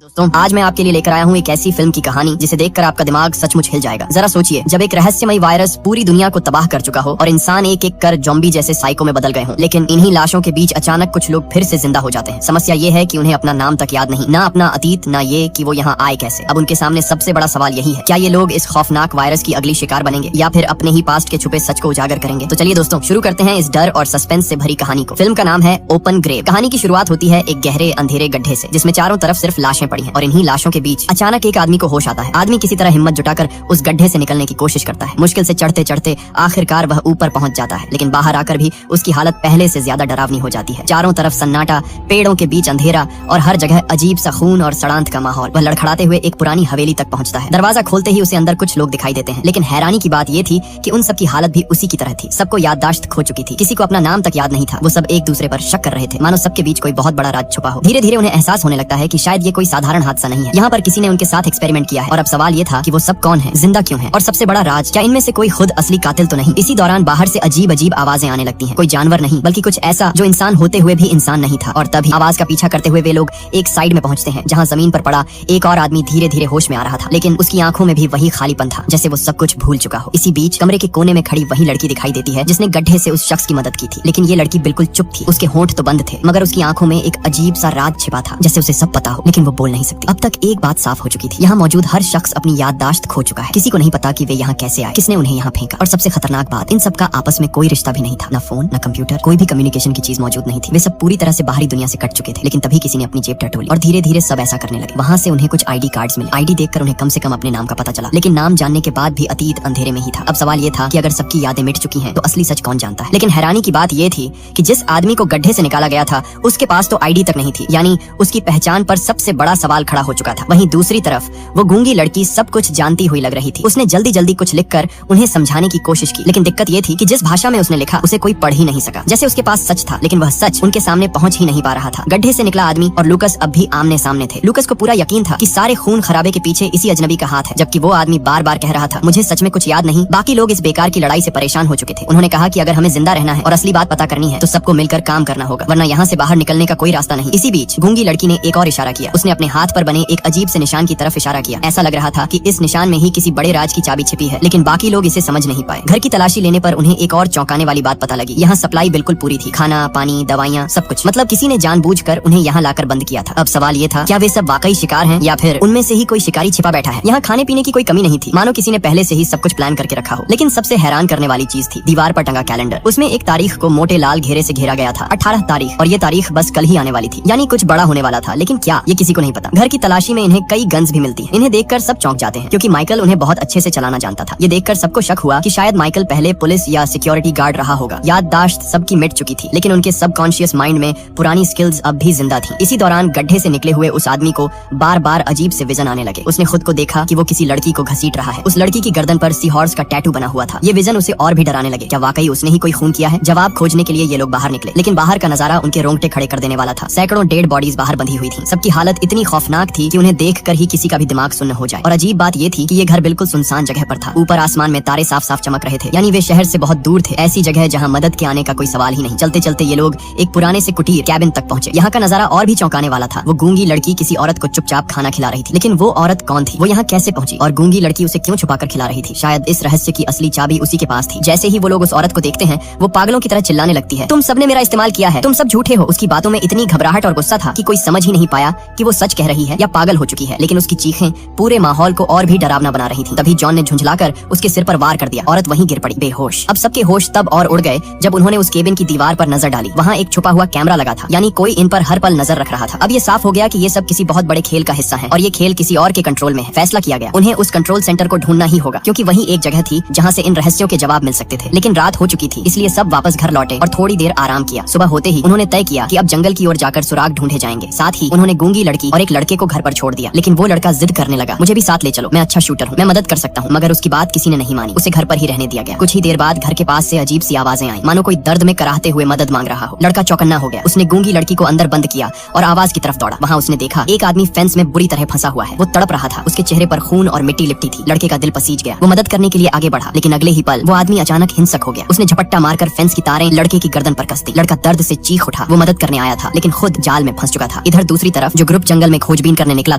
दोस्तों आज मैं आपके लिए लेकर आया हूँ एक ऐसी फिल्म की कहानी जिसे देखकर आपका दिमाग सचमुच हिल जाएगा। जरा सोचिए, जब एक रहस्यमयी वायरस पूरी दुनिया को तबाह कर चुका हो और इंसान एक एक कर ज़ॉम्बी जैसे साइको में बदल गए हों, लेकिन इन्हीं लाशों के बीच अचानक कुछ लोग फिर से जिंदा हो जाते हैं। समस्या ये है कि उन्हें अपना नाम तक याद नहीं, ना अपना अतीत, ना ये कि वो यहाँ आए कैसे। अब उनके सामने सबसे बड़ा सवाल यही है, क्या ये लोग इस खौफनाक वायरस की अगली शिकार बनेंगे या फिर अपने ही पास्ट के छुपे सच को उजागर करेंगे। तो चलिए दोस्तों शुरू करते हैं इस डर और सस्पेंस से भरी कहानी को। फिल्म का नाम है ओपन ग्रेव। कहानी की शुरुआत होती है एक गहरे अंधेरे गड्ढे से, जिसमें चारों तरफ सिर्फ लाशें पड़ी हैं और इन्हीं लाशों के बीच अचानक एक आदमी को होश आता है। आदमी किसी तरह हिम्मत जुटाकर उस गड्ढे से निकलने की कोशिश करता है। मुश्किल से चढ़ते चढ़ते आखिरकार वह ऊपर पहुंच जाता है, लेकिन बाहर आकर भी उसकी हालत पहले से ज्यादा डरावनी हो जाती है। चारों तरफ सन्नाटा, पेड़ों के बीच अंधेरा और हर जगह अजीब सा खून और सड़ांत का माहौल। वह लड़खड़ाते हुए एक पुरानी हवेली तक पहुंचता है। दरवाजा खोलते ही उसे अंदर कुछ लोग दिखाई देते हैं, लेकिन हैरानी की बात ये थी कि उन सबकी हालत भी उसी की तरह थी। सबको याददाश्त खो चुकी थी, किसी को अपना नाम तक याद नहीं था। वो सब एक दूसरे पर शक कर रहे थे, मानो सबके बीच कोई बहुत बड़ा राज छुपा हो। धीरे धीरे उन्हें एहसास होने लगता है कि शायद ये कोई साधारण हादसा नहीं है। यहाँ पर किसी ने उनके साथ एक्सपेरिमेंट किया है और अब सवाल ये था कि वो सब कौन है, जिंदा क्यों है, और सबसे बड़ा राज, क्या इनमें से कोई खुद असली कातिल तो नहीं। इसी दौरान बाहर से अजीब अजीब आवाजें आने लगती हैं। कोई जानवर नहीं, बल्कि कुछ ऐसा जो इंसान होते हुए भी इंसान नहीं था। और तभी आवाज का पीछा करते हुए वे लोग एक साइड में पहुंचते हैं, जहां जमीन पर पड़ा एक और आदमी धीरे धीरे होश में आ रहा था, लेकिन उसकी आंखों में भी वही खालीपन था, जैसे वो सब कुछ भूल चुका हो। इसी बीच कमरे के कोने में खड़ी वही लड़की दिखाई देती है जिसने गड्ढे से उस शख्स की मदद की थी, लेकिन ये लड़की बिल्कुल चुप थी। उसके होंठ तो बंद थे, मगर उसकी आंखों में एक अजीब सा राज छिपा था, जैसे उसे सब पता हो, लेकिन वो बोल नहीं सकती। अब तक एक बात साफ हो चुकी थी, यहाँ मौजूद हर शख्स अपनी याददाश्त खो चुका है। किसी को नहीं पता कि वे यहाँ कैसे आए, किसने उन्हें यहाँ फेंका, और सबसे खतरनाक बात, इन सबका आपस में कोई रिश्ता भी नहीं था। न फोन, न कंप्यूटर, कोई भी कम्युनिकेशन की चीज मौजूद नहीं थी। वे सब पूरी तरह से बाहरी दुनिया से कट चुके थे। लेकिन तभी किसी ने अपनी जेब टटोली और धीरे धीरे सब ऐसा करने लगे। वहाँ से उन्हें कुछ आईडी कार्ड्स मिले। आईडी देखकर उन्हें कम से कम अपने नाम का पता चला, लेकिन नाम जानने के बाद भी अतीत अंधेरे में ही था। अब सवाल ये था कि अगर सबकी यादें मिट चुकी हैं, तो असली सच कौन जानता है। लेकिन हैरानी की बात ये थी कि जिस आदमी को गड्ढे से निकाला गया था, उसके पास तो आईडी तक नहीं थी, यानी उसकी पहचान पर सबसे बड़ा सवाल खड़ा हो चुका था। वहीं दूसरी तरफ वो गूंगी लड़की सब कुछ जानती हुई लग रही थी। उसने जल्दी जल्दी कुछ लिखकर उन्हें समझाने की कोशिश की, लेकिन दिक्कत ये थी कि जिस भाषा में उसने लिखा उसे कोई पढ़ ही नहीं सका। जैसे उसके पास सच था, लेकिन वह सच उनके सामने पहुंच ही नहीं पा रहा था। गड्ढे से निकला आदमी और लूकस अब भी आमने सामने थे। लूकस को पूरा यकीन था कि सारे खून खराबे के पीछे इसी अजनबी का हाथ है, जबकि वो आदमी बार बार कह रहा था, मुझे सच में कुछ याद नहीं। बाकी लोग इस बेकार की लड़ाई से परेशान हो चुके थे। उन्होंने कहा कि अगर हमें जिंदा रहना है और असली बात पता करनी है, तो सबको मिलकर काम करना होगा, वरना यहाँ से बाहर निकलने का कोई रास्ता नहीं। इसी बीच गूंगी लड़की ने एक और इशारा किया। उसने अपने हाथ पर बने एक अजीब से निशान की तरफ इशारा किया। ऐसा लग रहा था कि इस निशान में ही किसी बड़े राज की चाबी छिपी है, लेकिन बाकी लोग इसे समझ नहीं पाए। घर की तलाशी लेने पर उन्हें एक और चौंकाने वाली बात पता लगी। यहाँ सप्लाई बिल्कुल पूरी थी, खाना, पानी, दवाइयाँ, सब कुछ। मतलब किसी ने जानबूझकर उन्हें यहाँ लाकर बंद किया था। अब सवाल ये था, क्या वे सब वाकई शिकार हैं या फिर उनमें से ही कोई शिकारी छिपा बैठा है। यहाँ खाने पीने की कोई कमी नहीं थी, मानो किसी ने पहले से ही सब कुछ प्लान करके रखा हो। लेकिन सबसे हैरान करने वाली चीज थी दीवार पर टंगा कैलेंडर। उसमें एक तारीख को मोटे लाल घेरे से घेरा गया था, 18 तारीख, और ये तारीख बस कल ही आने वाली थी, यानी कुछ बड़ा होने वाला था। लेकिन क्या, ये किसी को नहीं पता। घर की तलाशी में इन्हें कई गन्स भी मिलती हैं। इन्हें देखकर सब चौंक जाते हैं, क्योंकि माइकल उन्हें बहुत अच्छे से चलाना जानता था। ये देखकर सबको शक हुआ कि शायद माइकल पहले पुलिस या सिक्योरिटी गार्ड रहा होगा। याददाश्त सबकी मिट चुकी थी, लेकिन उनके सबकॉन्शियस माइंड में पुरानी स्किल्स अब भी जिंदा थी। इसी दौरान गड्ढे से निकले हुए उस आदमी को बार बार अजीब से विजन आने लगे। उसने खुद को देखा कि वो किसी लड़की को घसीट रहा है। उस लड़की की गर्दन पर सी हॉर्स का टैटू बना हुआ था। ये विजन उसे और भी डराने लगे। क्या वाकई उसने ही कोई खून किया है? जवाब खोजने के लिए ये लोग बाहर निकले, लेकिन बाहर का नजारा उनके रोंगटे खड़े कर देने वाला था। सैकड़ों डेड बॉडीज बाहर बंधी हुई थी। सबकी हालत इतनी खौफनाक थी कि उन्हें देखकर ही किसी का भी दिमाग सुन्न हो जाए। और अजीब बात ये थी कि ये घर बिल्कुल सुनसान जगह पर था। ऊपर आसमान में तारे साफ साफ चमक रहे थे, यानी वे शहर से बहुत दूर थे। ऐसी जगह जहाँ मदद के आने का कोई सवाल ही नहीं। चलते चलते ये लोग एक पुराने से कुटीर कैबिन तक पहुंचे। यहाँ का नजारा और भी चौंकाने वाला था। वो गूंगी लड़की किसी औरत को चुपचाप खाना खिला रही थी, लेकिन वो औरत कौन थी? वो यहाँ कैसे पहुंची? और गूंगी लड़की उसे क्यों छुपाकर खिला रही थी? शायद इस रहस्य की असली चाबी उसी के पास थी। जैसे ही वो लोग उस औरत को देखते हैं, वो पागलों की तरह चिल्लाने लगती है, तुम सबने मेरा इस्तेमाल किया है, तुम सब झूठे हो। उसकी बातों में इतनी घबराहट और गुस्सा था कि कोई समझ ही नहीं पाया कि वो सच कह रही है या पागल हो चुकी है। लेकिन उसकी चीखें पूरे माहौल को और भी डरावना बना रही थी। तभी जॉन ने झुंझलाकर उसके सिर पर वार कर दिया। औरत वहीं गिर पड़ी बेहोश। अब सबके होश तब और उड़ गए जब उन्होंने उस केबिन की दीवार पर नजर डाली। वहाँ एक छुपा हुआ कैमरा लगा था, यानी कोई इन पर हर पल नजर रख रहा था। अब ये साफ हो गया कि ये सब किसी बहुत बड़े खेल का हिस्सा है और ये खेल किसी और के कंट्रोल में है। फैसला किया गया, उन्हें उस कंट्रोल सेंटर को ढूंढना ही होगा, क्योंकि वही एक जगह थी जहाँ से इन रहस्यों के जवाब मिल सकते थे। लेकिन रात हो चुकी थी, इसलिए सब वापस घर लौटे और थोड़ी देर आराम किया। सुबह होते ही उन्होंने तय किया कि अब जंगल की ओर जाकर सुराग ढूंढे जाएंगे। साथ ही उन्होंने गूंगी लड़की और एक लड़के को घर पर छोड़ दिया, लेकिन वो लड़का जिद करने लगा, मुझे भी साथ ले चलो, मैं अच्छा शूटर हूँ, मैं मदद कर सकता हूँ। मगर उसकी बात किसी ने नहीं मानी। उसे घर पर ही रहने दिया गया। कुछ ही देर बाद घर के पास से अजीब सी आवाजें आई, मानो कोई दर्द में कराहते हुए मदद मांग रहा हो। लड़का चौकन्ना हो गया। उसने गूंगी लड़की को अंदर बंद किया और आवाज की तरफ दौड़ा। वहाँ उसने देखा एक आदमी फेंस में बुरी तरह फंसा हुआ है। वो तड़प रहा था। उसके चेहरे पर खून और मिट्टी लिपटी थी। लड़के का दिल पसीज गया। वो मदद करने के लिए आगे बढ़ा, लेकिन अगले ही पल वो आदमी अचानक हिंसक हो गया। उसने झपट्टा मारकर फेंस की तारें लड़के की गर्दन पर कस दी। लड़का दर्द से चीख उठा। वो मदद करने आया था, लेकिन खुद जाल में फंस चुका था। इधर दूसरी तरफ जो ग्रुप जंगल में खोजबीन करने निकला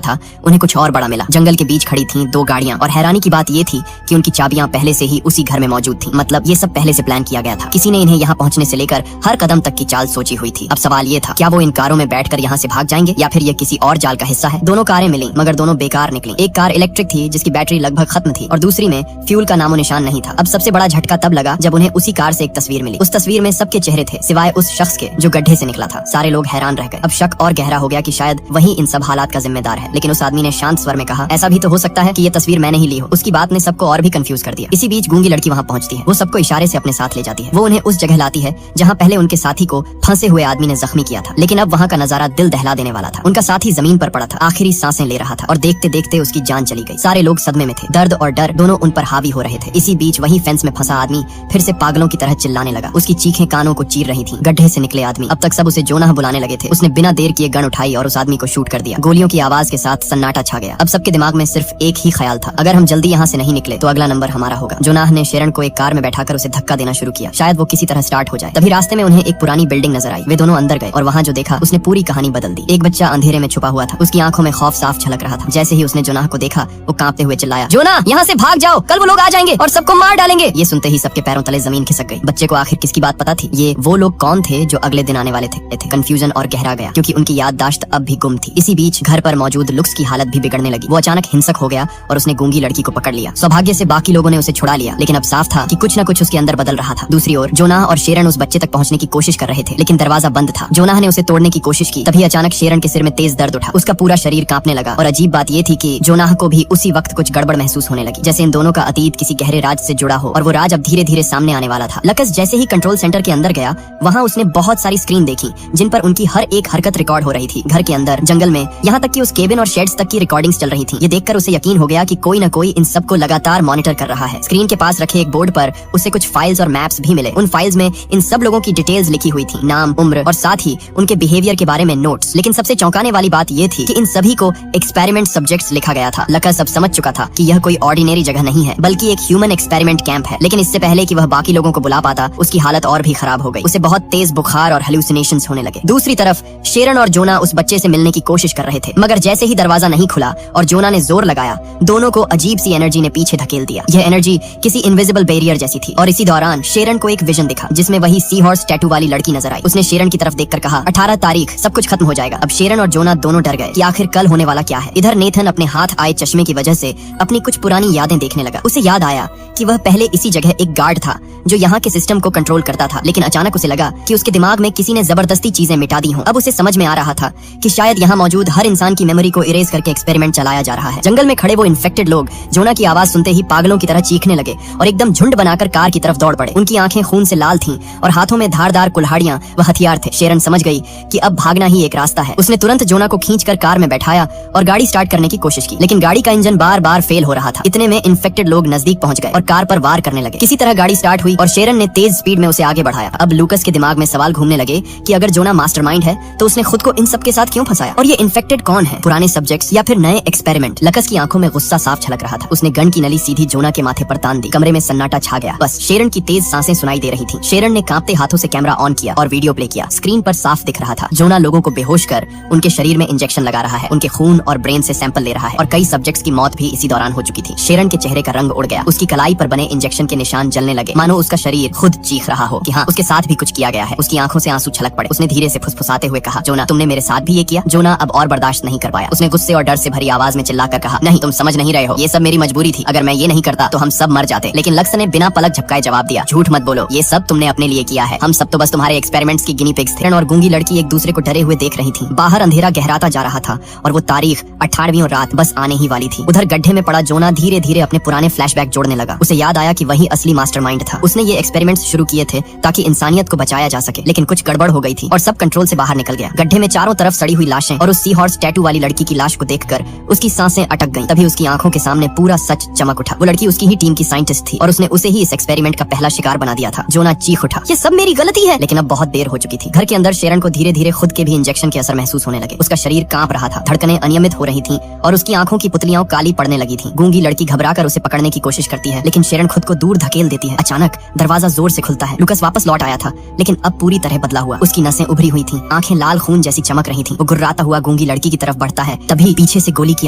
था, उन्हें कुछ और बड़ा मिला। जंगल के बीच खड़ी थीं 2 गाड़ियां और हैरानी की बात ये थी कि उनकी चाबियां पहले से ही उसी घर में मौजूद थी। मतलब ये सब पहले से प्लान किया गया था। किसी ने इन्हें यहाँ पहुँचने से लेकर हर कदम तक की चाल सोची हुई थी। अब सवाल ये था, क्या वो इन कारों में बैठकर यहाँ से भाग जाएंगे या फिर ये किसी और जाल का हिस्सा है। दोनों कारें मिली मगर दोनों बेकार निकली। एक कार इलेक्ट्रिक थी जिसकी बैटरी लगभग खत्म थी और दूसरी में फ्यूल का नामो निशान नहीं था। अब सबसे बड़ा झटका तब लगा जब उन्हें उसी कार से एक तस्वीर मिली। उस तस्वीर में सबके चेहरे थे सिवाय उस शख्स के जो गड्ढे से निकला था। सारे लोग हैरान रह गए। अब शक और गहरा हो गया कि शायद वही इन सब हालात का जिम्मेदार है। लेकिन उस आदमी ने शांत स्वर में कहा, ऐसा भी तो हो सकता है कि ये तस्वीर मैंने ही ली हो। उसकी बात ने सबको और भी कंफ्यूज कर दिया। इसी बीच गूंगी लड़की वहाँ पहुँचती है। वो सबको इशारे से अपने साथ ले जाती है। वो उन्हें उस जगह लाती है जहाँ पहले उनके साथी को फंसे हुए आदमी ने जख्मी किया था। लेकिन अब वहाँ का नजारा दिल दहला देने वाला था। उनका साथी जमीन पर पड़ा था, आखिरी सांसें ले रहा था और देखते देखते उसकी जान चली गई। सारे लोग सदमे में थे। दर्द और डर दोनों उन पर हावी हो रहे थे। इसी बीच वही फेंस में फंसा आदमी फिर से पागलों की तरह चिल्लाने लगा। उसकी चीखें कानों को चीर रही थी। गड्ढे से निकले आदमी अब तक सब उसे जोनाह बुलाने लगे थे। उसने बिना देर किए गन उठाई और उस आदमी को शूट कर दिया। गोलियों की आवाज के साथ सन्नाटा छा गया। अब सबके दिमाग में सिर्फ एक ही ख्याल था, अगर हम जल्दी यहाँ से नहीं निकले तो अगला नंबर हमारा होगा। जोनाह ने शेरन को एक कार में बैठाकर उसे धक्का देना शुरू किया, शायद वो किसी तरह स्टार्ट हो जाए। तभी रास्ते में उन्हें एक पुरानी बिल्डिंग नजर आई। वे दोनों अंदर गए और वहाँ जो देखा उसने पूरी कहानी बदल दी। एक बच्चा अंधेरे में छुपा हुआ था। उसकी आंखों में खौफ साफ झलक रहा था। जैसे ही उसने जोनाह को देखा वो कांपते हुए चिल्लाया, जोनाह यहाँ से भाग जाओ, कल वो लोग आ जाएंगे और सबको मार डालेंगे। ये सुनते ही सबके पैरों तले जमीन खिसक गई। बच्चे को आखिर किसकी बात पता थी? ये वो लोग कौन थे जो अगले दिन आने वाले थे? कंफ्यूजन और गहरा गया क्योंकि उनकी याददाश्त अब भी गुम थी। इसी बीच घर पर मौजूद लुक्स की हालत भी बिगड़ने लगी। वो अचानक हिंसक हो गया और उसने गूंगी लड़की को पकड़ लिया। सौभाग्य से बाकी लोगों ने उसे छुड़ा लिया, लेकिन अब साफ था कि कुछ न कुछ उसके अंदर बदल रहा था। दूसरी ओर जोनाह और शेरन उस बच्चे तक पहुंचने की कोशिश कर रहे थे, लेकिन दरवाजा बंद था। जोनाह ने उसे तोड़ने की कोशिश की। तभी अचानक शेरन के सिर में तेज दर्द उठा। उसका पूरा शरीर कांपने लगा और अजीब बात ये थी कि जोनाह को भी उसी वक्त कुछ गड़बड़ महसूस होने लगी, जैसे इन दोनों का अतीत किसी गहरे राज से जुड़ा हो और वो राज अब धीरे धीरे सामने आने वाला था। लकस जैसे ही कंट्रोल सेंटर के अंदर गया, वहाँ उसने बहुत सारी स्क्रीन देखी जिन पर उनकी हर एक हरकत रिकॉर्ड हो रही थी। घर के अंदर, जंगल में, यहाँ तक कि उस केबिन और शेड्स तक की रिकॉर्डिंग्स चल रही थी। ये देखकर उसे यकीन हो गया कि कोई न कोई इन सबको लगातार मॉनिटर कर रहा है। स्क्रीन के पास रखे एक बोर्ड पर उसे कुछ फाइल्स और मैप्स भी मिले। उन फाइल्स में इन सब लोगों की डिटेल्स लिखी हुई थी, नाम, उम्र और साथ ही उनके बिहेवियर के बारे में नोट्स। लेकिन सबसे चौंकाने वाली बात ये थी कि इन सभी को एक्सपेरिमेंट सब्जेक्ट्स लिखा गया था। लकस अब समझ चुका था कि यह कोई ऑर्डिनरी जगह नहीं है, बल्कि एक ह्यूमन एक्सपेरिमेंट कैंप है। लेकिन इससे पहले कि वह बाकी लोगों को बुला पाता, उसकी हालत और भी खराब हो गई। उसे बहुत तेज बुखार और हेलुसिनेशंस होने लगे। दूसरी तरफ शेरन और जोना उस बच्चे से मिलने की कोशिश कर रहे थे, मगर जैसे ही दरवाजा नहीं खुला और जोना ने जोर लगाया, दोनों को अजीब सी एनर्जी ने पीछे धकेल दिया। यह एनर्जी किसी इनविजिबल बैरियर जैसी थी और इसी दौरान शेरन को एक विजन दिखा जिसमें वही सी हॉर्स टैटू वाली लड़की नजर आई। उसने शेरन की तरफ देखकर कहा, 18 तारीख सब कुछ खत्म हो जाएगा। अब शेरन और जोना दोनों डर गए कि आखिर कल होने वाला क्या है। इधर नेथन अपने हाथ आए चश्मे की वजह से अपनी कुछ पुरानी यादें देखने लगा। उसे याद आया कि वह पहले इसी जगह एक गार्ड था जो यहाँ के सिस्टम को कंट्रोल करता था, लेकिन अचानक उसे लगा कि उसके दिमाग में किसी ने जबरदस्ती चीजें मिटा दी हों। अब उसे समझ में आ रहा था कि शायद यहाँ मौजूद हर इंसान की मेमोरी को इरेज करके एक्सपेरिमेंट चलाया जा रहा है। जंगल में खड़े वो इन्फेक्टेड लोग जोना की आवाज सुनते ही पागलों की तरह चीखने लगे और एकदम झुंड बनाकर कार की तरफ दौड़ पड़े। उनकी आंखें खून से लाल थीं और हाथों में धारदार कुल्हाड़ियां व हथियार थे। शेरन समझ गई कि अब भागना ही एक रास्ता है। उसने तुरंत जोना को खींचकर कार में बैठाया और गाड़ी स्टार्ट करने की कोशिश की, लेकिन गाड़ी का इंजन बार बार फेल हो रहा था। इतने में इन्फेक्टेड लोग नजदीक पहुंच गए और कार पर वार करने लगे। किसी तरह गाड़ी स्टार्ट हुई और शेरन ने तेज स्पीड में उसे आगे बढ़ाया। अब लूकस के दिमाग में सवाल घूमने लगे कि अगर जोना मास्टरमाइंड है तो उसने खुद को इन सब के साथ क्यों फंसाया और ये इन्फेक्टेड कौन है, पुराने सब्जेक्ट्स या फिर नए एक्सपेरिमेंट। लकस की आंखों में गुस्सा साफ झलक रहा था। उसने गन की नली सीधी जोना के माथे पर तान दी। कमरे में सन्नाटा छा गया। बस शेरन की तेज सांसें सुनाई दे रही थीं। शेरन ने कांपते हाथों से कैमरा ऑन किया और वीडियो प्ले किया। स्क्रीन पर साफ दिख रहा था जोना लोगों को बेहोश कर उनके शरीर में इंजेक्शन लगा रहा है, उनके खून और ब्रेन से सैंपल ले रहा है और कई सब्जेक्ट्स की मौत भी इसी दौरान हो चुकी थी। शेरन के चेहरे का रंग उड़ गया। उसकी कलाई पर बने इंजेक्शन के निशान जलने लगे, मानो उसका शरीर खुद चीख रहा हो कि हाँ, उसके साथ भी कुछ किया गया है। उसकी आंखों से आंसू छलक पड़े। उसने धीरे से फुसफुसाते हुए कहा, जोना तुमने मेरे साथ भी ये किया। जोना अब और बर्दाश्त नहीं कर पाया। उसने गुस्से और डर से भरी आवाज में चिल्लाकर कहा, नहीं, तुम समझ नहीं रहे हो, ये सब मेरी मजबूरी थी। अगर मैं ये नहीं करता तो हम सब मर जाते। लेकिन लक्स ने बिना पलक झपकाए जवाब दिया, झूठ मत बोलो, ये सब तुमने अपने लिए किया है। हम सब तो बस तुम्हारे एक्सपेरिमेंट्स की गिनी पिग्स थे। और गूंगी लड़की एक दूसरे को डरे हुए देख रही थी। बाहर अंधेरा गहराता जा रहा था और वो तारीख 18वीं रात बस आने ही वाली थी। उधर गड्ढे में पड़ा जोना धीरे धीरे अपने पुराने फ्लैशबैक जोड़ने लगा। उसे याद आया कि वही असली मास्टरमाइंड था। उसने ये एक्सपेरिमेंट्स शुरू किए थे ताकि इंसानियत को बचाया जा सके, लेकिन कुछ गड़बड़ हो गई थी और सब कंट्रोल से बाहर निकल गया। गड्ढे में चारों तरफ सड़ी हुई लाशें और उस सी हॉर्स टैटू वाली लड़की की लाश को देखकर उसकी सांसें अटक गईं। तभी उसकी आंखों के सामने पूरा सच चमक उठा। वो लड़की उसकी ही टीम की साइंटिस्ट थी और उसने उसे ही इस एक्सपेरिमेंट का पहला शिकार बना दिया था। जोना चीख उठा, ये सब मेरी गलती है। लेकिन अब बहुत देर हो चुकी थी। घर के अंदर शेरन को धीरे धीरे खुद के भी इंजेक्शन के असर महसूस होने लगे। उसका शरीर कांप रहा था, धड़कनें अनियमित हो रही थीं और उसकी आंखों की पुतलियां काली पड़ने लगी थीं। गूंगी लड़की घबराकर उसे पकड़ने की कोशिश करती है, लेकिन शेरन खुद को दूर धकेल देती है। अचानक दरवाजा जोर से खुलता है। लुकस वापस लौट आया था, लेकिन अब पूरी तरह बदला हुआ। उसकी नसें उभरी हुई थीं, आंखें लाल खून जैसी चमक रही थीं। वो गुर्राता हुआ गूंगी लड़की की तरफ बढ़ता है, तभी पीछे से गोली की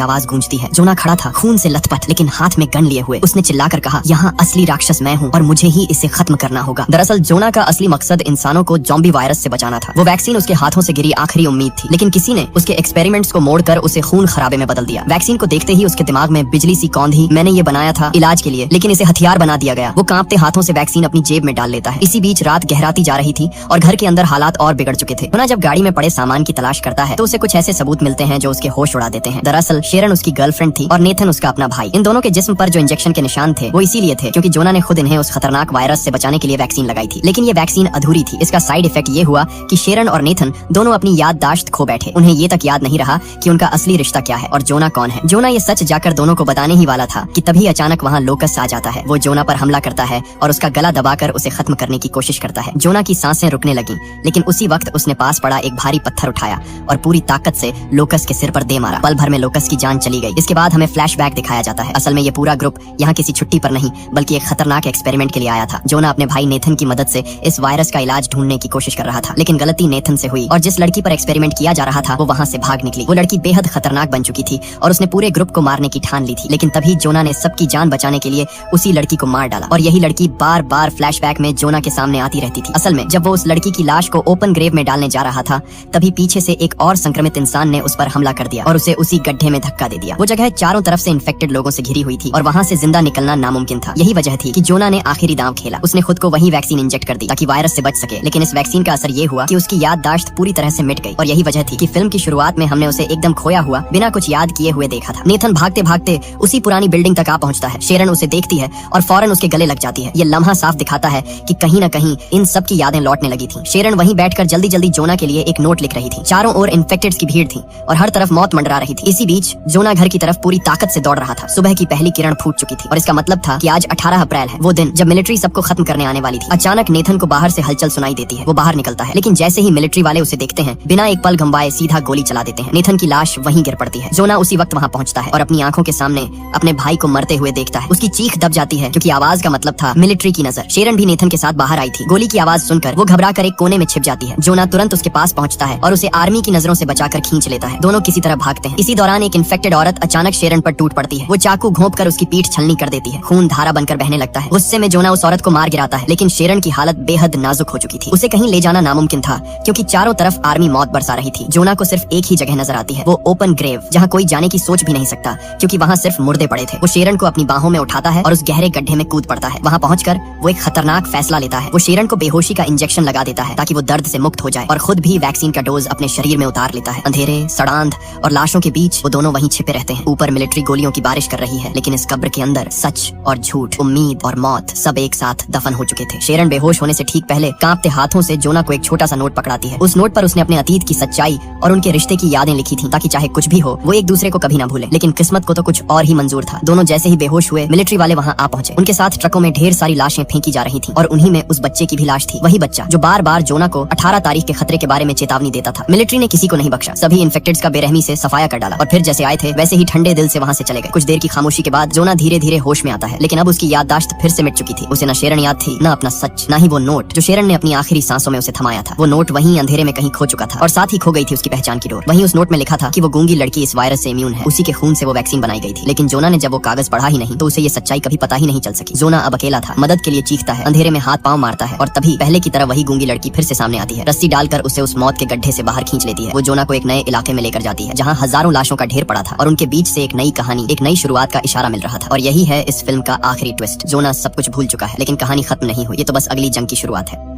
आवाज गूंजती है। जोना खड़ा था खून से लथपथ, लेकिन हाथ में गन लिए हुए। उसने चिल्लाकर कहा, यहाँ असली राक्षस मैं हूँ और मुझे ही इसे खत्म करना होगा। दरअसल जोना का असली मकसद इंसानों को ज़ॉम्बी वायरस से बचाना था। वो वैक्सीन उसके हाथों से गिरी आखिरी उम्मीद थी, लेकिन किसी ने उसके एक्सपेरिमेंट्स को मोड़कर उसे खून खराबे में बदल दिया। वैक्सीन को देखते ही उसके दिमाग में बिजली सी कौंधी, मैंने ये बनाया था इलाज के लिए, लेकिन इसे हथियार बना दिया गया। वो कांपते हाथों से वैक्सीन अपनी जेब में डाल लेता है। इसी बीच रात गहराती जा रही थी और घर के अंदर हालात और बिगड़ चुके थे। जोना जब गाड़ी में पड़े सामान की तलाश करता है तो उसे कुछ ऐसे सबूत मिलते हैं जो उसके होश उड़ा देते हैं। दरअसल शेरन उसकी गर्लफ्रेंड थी और नेथन उसका अपना भाई। इन दोनों के जिस्म पर जो इंजेक्शन के निशान थे वो इसीलिए थे क्योंकि जोना ने खुद इन्हें उस खतरनाक वायरस से बचाने के लिए वैक्सीन लगाई थी, लेकिन ये वैक्सीन अधूरी थी। इसका साइड इफेक्ट ये हुआ कि शेरन और नेथन दोनों अपनी याददाश्त खो बैठे। उन्हें ये तक याद नहीं रहा कि उनका असली रिश्ता क्या है और जोना कौन है। जोना ये सच जाकर दोनों को बताने ही वाला था कि तभी अचानक वहाँ लोकस आ जाता है। वो जोना पर हमला करता है और उसका गला दबाकर उसे खत्म करने की कोशिश करता है। जोना की सांसें रुकने लगी, लेकिन उसी वक्त उसने पास पड़ा एक भारी पत्थर उठाया और पूरी ताकत से लोकस के सिर पर दे मारा। पल भर में लोकस की जान चली गई। इसके बाद हमें फ्लैशबैक दिखाया जाता है। असल में ये पूरा ग्रुप यहाँ किसी छुट्टी पर नहीं बल्कि एक खतरनाक एक्सपेरिमेंट के लिए आया था। जोना अपने भाई नेथन की मदद से इस वायरस का इलाज ढूंढने की कोशिश कर रहा था, लेकिन गलती नेथन से हुई और जिस लड़की पर एक्सपेरिमेंट किया जा रहा था वो वहाँ से भाग निकली। वो लड़की बेहद खतरनाक बन चुकी थी और उसने पूरे ग्रुप को मारने की ठान ली थी, लेकिन तभी जोना ने सबकी जान बचाने के लिए उसी लड़की को मार डाला और यही लड़की बार बार फ्लैशबैक में जोना के सामने आती रहती थी। असल में जब वो उस लड़की की लाश को ओपन ग्रेव में डालने जा रहा था तभी पीछे से एक और संक्रमित इंसान ने उस पर हमला कर दिया और उसे उसी गड्ढे में धक्का दे दिया। वो जगह चारों तरफ से इन्फेक्टेड लोगों से घिरी हुई थी और वहाँ से जिंदा निकलना नामुमकिन था। यही वजह थी कि जोना ने आखिरी दांव खेला। उसने खुद को वही वैक्सीन इंजेक्ट कर दी ताकि वायरस से बच सके, लेकिन इस वैक्सीन का असर ये हुआ कि उसकी याददाश्त पूरी तरह से मिट गई और यही वजह थी कि फिल्म की शुरुआत में हमने उसे एकदम खोया हुआ बिना कुछ याद किए हुए देखा था। नेथन भागते भागते उसी पुरानी बिल्डिंग तक आ पहुंचता है। शेरन उसे देखती है और फौरन उसके गले लग जाती है। ये लम्हा साफ दिखाता है कि कहीं न कहीं इन सब की यादें लौटने लगी थी। शेरन वहीं बैठकर जल्दी जल्दी जोना के लिए एक नोट लिख रही थी। चारों ओर इन्फेक्टेड्स की भीड़ थी और हर तरफ मौत मंडरा रही थी। इसी बीच जोना घर की तरफ पूरी ताकत से दौड़ रहा था। सुबह की पहली किरण फूट चुकी थी और इसका मतलब था कि आज 18 अप्रैल है, वो दिन जब मिलिट्री सबको खत्म करने आने वाली थी। अचानक नेथन को बाहर से हलचल सुनाई देती है। वो बाहर निकलता है, लेकिन जैसे ही मिलिट्री वाले उसे देखते हैं बिना एक पल गंवाए सीधा गोली चला देते हैं। नेथन की लाश वहीं गिर पड़ती है। जोना उसी वक्त वहाँ पहुँचता है और अपनी आंखों के सामने अपने भाई को मरते हुए देखता है। उसकी चीख दब जाती है क्योंकि आवाज का मतलब था मिलिट्री की नजर। शेरन भी नेथन के साथ बाहर आई थी। गोली की आवाज सुनकर वो घबरा कर एक कोने में छिप जाती है। जोना तुरंत उसके पास पहुंचता है और उसे आर्मी की नजरों से बचाकर खींच लेता है। दोनों किसी तरह भागते हैं। इसी दौरान एक इन्फेक्टेड औरत अचानक शेरन पर टूट पड़ती है। वो चाकू घोंपकर उसकी पीठ छलनी कर देती है। खून धारा बनकर बहने लगता है। गुस्से में जोना उस औरत को मार गिराता है, लेकिन शेरन की हालत बेहद नाजुक हो चुकी थी। उसे कहीं ले जाना नामुमकिन था क्योंकि चारों तरफ आर्मी मौत बरसा रही थी। जोना को सिर्फ एक ही जगह नजर आती है, वो ओपन ग्रेव, जहाँ कोई जाने की सोच भी नहीं सकता क्योंकि वहाँ सिर्फ मुर्दे पड़े थे। वो शेरन को अपनी बाहों में उठाता है और उस गहरे गड्ढे में कूद पड़ता है। वहाँ पहुंचकर वो एक खतरनाक फैसला लेता है। वो शेरन को बेहोशी का इंजेक्शन लगा देता है ताकि वो दर्द से मुक्त हो जाए और खुद भी वैक्सीन का डोज अपने शरीर में उतार लेता है। अंधेरे, सड़ांध और लाशों के बीच वो दोनों वहीं छिपे रहते हैं। ऊपर मिलिट्री गोलियों की बारिश कर रही है, लेकिन इस कब्र के अंदर सच और झूठ, उम्मीद और मौत सब एक साथ दफन हो चुके थे। शेरन बेहोश होने से ठीक पहले कांपते हाथों से जोना को एक छोटा सा नोट पकड़ाती है। उस नोट पर उसने अपने अतीत की सच्चाई और उनके रिश्ते की यादें लिखी थी ताकि चाहे कुछ भी हो वो एक दूसरे को कभी ना भूले। लेकिन किस्मत को तो कुछ और ही मंजूर था। दोनों जैसे ही बेहोश हुए मिलिट्री वाले वहाँ आ पहुंचे। उनके साथ ट्रकों में ढेर सारी लाशें फेंकी जा रही थी और उन्हीं में उस बच्चे की भी लाश थी। वही बच्चा जो बार बार जोना को 18 तारीख के खतरे के बारे में चेतावनी देता था। मिलिट्री ने किसी को नहीं बख्शा, सभी इन्फेक्टेड्स का बेरहमी से सफाया कर डाला और फिर जैसे आए थे वैसे ही ठंडे दिल से वहाँ से चले गए। कुछ देर की खामोशी के बाद जोना धीरे धीरे होश में आता है, लेकिन अब उसकी याददाश्त फिर से मिट चुकी थी। उसे न शेरन याद थी, न अपना सच, न ही वो नोट जो शेरन ने अपनी आखिरी सांसों में उसे थमाया था। वो नोट वहीं अंधेरे में कहीं खो चुका था और साथ ही खो गई थी उसकी पहचान की डोर। वहीं उस नोट में लिखा था कि वो गूंगी लड़की इस वायरस से इम्यून है, उसी के खून से वो वैक्सीन बनाई गई थी। लेकिन जोना ने जब वो कागज पढ़ा ही नहीं तो उसे ये सच्चाई कभी पता ही नहीं चल सकी। जोना अब अकेला था, मदद के लिए चीखता है, अंधेरे में हाथ पांव मारता है और तभी पहले की तरह वही गूंगी लड़की फिर से सामने आती है। रस्सी डालकर उसे उस मौत के गड्ढे से बाहर खींच लेती है। वो जोना को एक नए इलाके में लेकर जाती है जहाँ हजारों लाशों का ढेर पड़ा था और उनके बीच से एक नई कहानी, एक नई शुरुआत का इशारा मिल रहा था। और यही है इस फिल्म का आखिरी ट्विस्ट। जोना सब कुछ भूल चुका है, लेकिन कहानी खत्म नहीं हुई। ये तो बस अगली जंग की शुरुआत है।